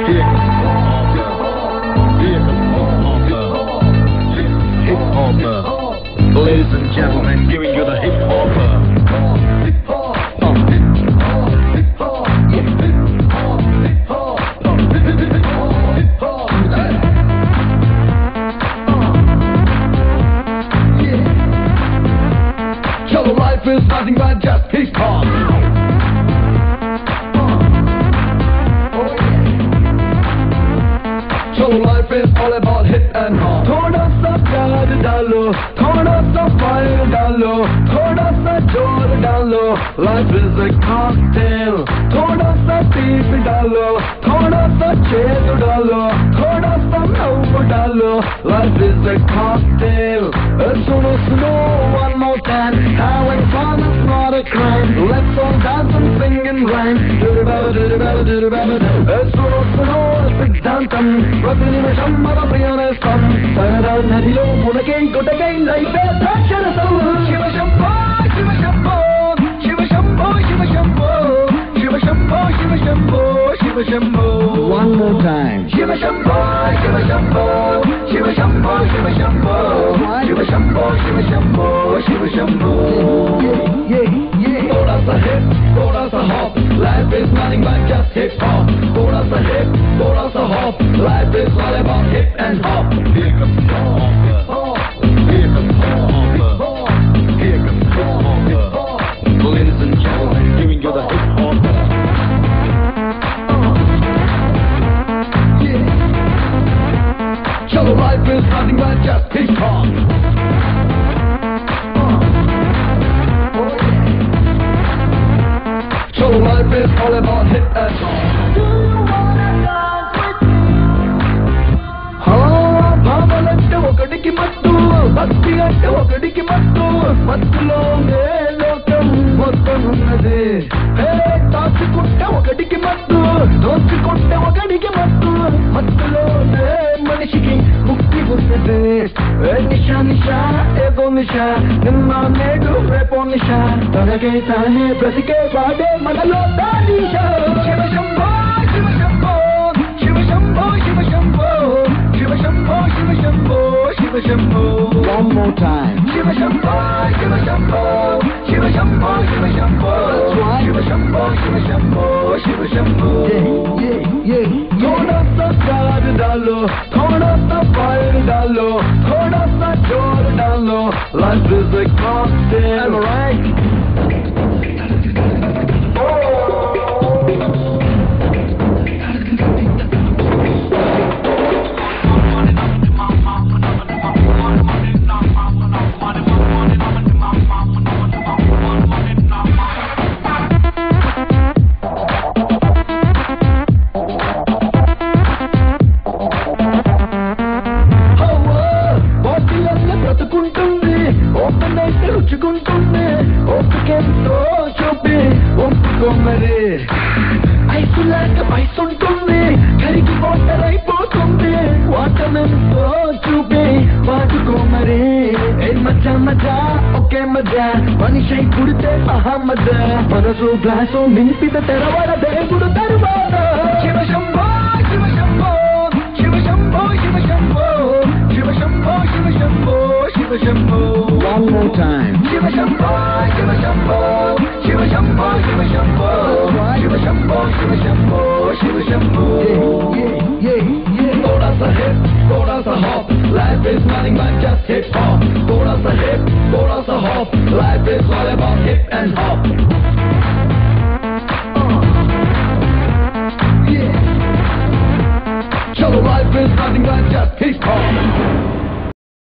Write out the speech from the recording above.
Here comes hip hopper. Ladies and gentlemen, giving you the hip hopper. So life is nothing but just hip hop. So life is all about hip and hop. थोड़ा सा प्यार डालो, थोड़ा सा fire डालो, थोड़ा सा जोर डालो. Life is a cocktail. थोड़ा सा टीप डालो, थोड़ा सा छेद डालो, थोड़ा सा नव डालो. Life is a cocktail. सुनो सुनो one more time. Having fun is not a crime. Let's all dance and sing in rhyme. सुनो सुनो सिद्धांतम ప్రతి నిమిషం మన ప్రియనేస్తం సరదా నదిలో మునకే గుటకై లైఫే సాక్షరతం. Shiva Shambho Shiva Shambho Shiva Shambho Shiva Shambho Shiva Shambho Shiva Shambho Shiva Shambho. One more time. Shiva Shambho Shiva Shambho Shiva Shambho Shiva Shambho Shiva Shambho Shiva Shambho Shiva Shambho. थोड़ा सा hip, थोड़ा सा hop. Life is nothing but just hip hop. थोड़ा सा hip, थोड़ा सा hop. Life is all about hip and hop. Here comes hop. Here comes hop. Here comes hop. Ladies and gentlemen, giving you the hip hop. So life is nothing but just hip hop. So life is all about hip and hop. భావలంటే ఒకటికి మత్తు, భక్తి అంటే ఒకటికి మత్తు, మత్తులోనే లోకం మొత్తం ఉన్నది. దాచుకుంటే ఒకటికి మత్తు, దోచుకుంటే ఒకటికి మత్తు, మత్తులోనే మనిషికి ముక్తి ఉన్నది. నిషా నిషా ఏదో నిషా, నిన్న నేడు రేపో నిషా, తనకే తానే బ్రతికే వాడే మనలో దానిషా. Shiva Shambho Shiva Shambho Shiva Shambho Shiva Shambho Shiva Shambho Shiva Shambho Shiva Shambho. One more time. Shiva Shambho Shiva Shambho Shiva Shambho Shiva Shambho Shiva Shambho Shiva Shambho Shiva Shambho. थोड़ा सा प्यार डालो, थोड़ा सा फायर डालो, थोड़ा सा जोर डालो. Life is a cocktail, right? రుచుకుంటుంది ఓపికెంతో చూపి ఒప్పుకోమరి. ఐసులాంటి వయసుంటుంది, కరిగి వాటరైపోతుంది, వాటమెంతో చూపి వాడుకోమరి. ఏ మజా మజా ఒకే మజా, మనిషి పుడితే మహామజ, మనసు గ్లాసు నింపిత తెరవడ దేవుడు తరువాత. Shiva Shambho Shiva Shambho Shiva Shambho Shiva Shambho Shiva Shambho Shiva Shambho Shiva Shambho. One more time. Shiva Shambho Shiva Shambho Shiva Shambho Shiva Shambho Shiva Shambho Shiva Shambho Shiva Shambho.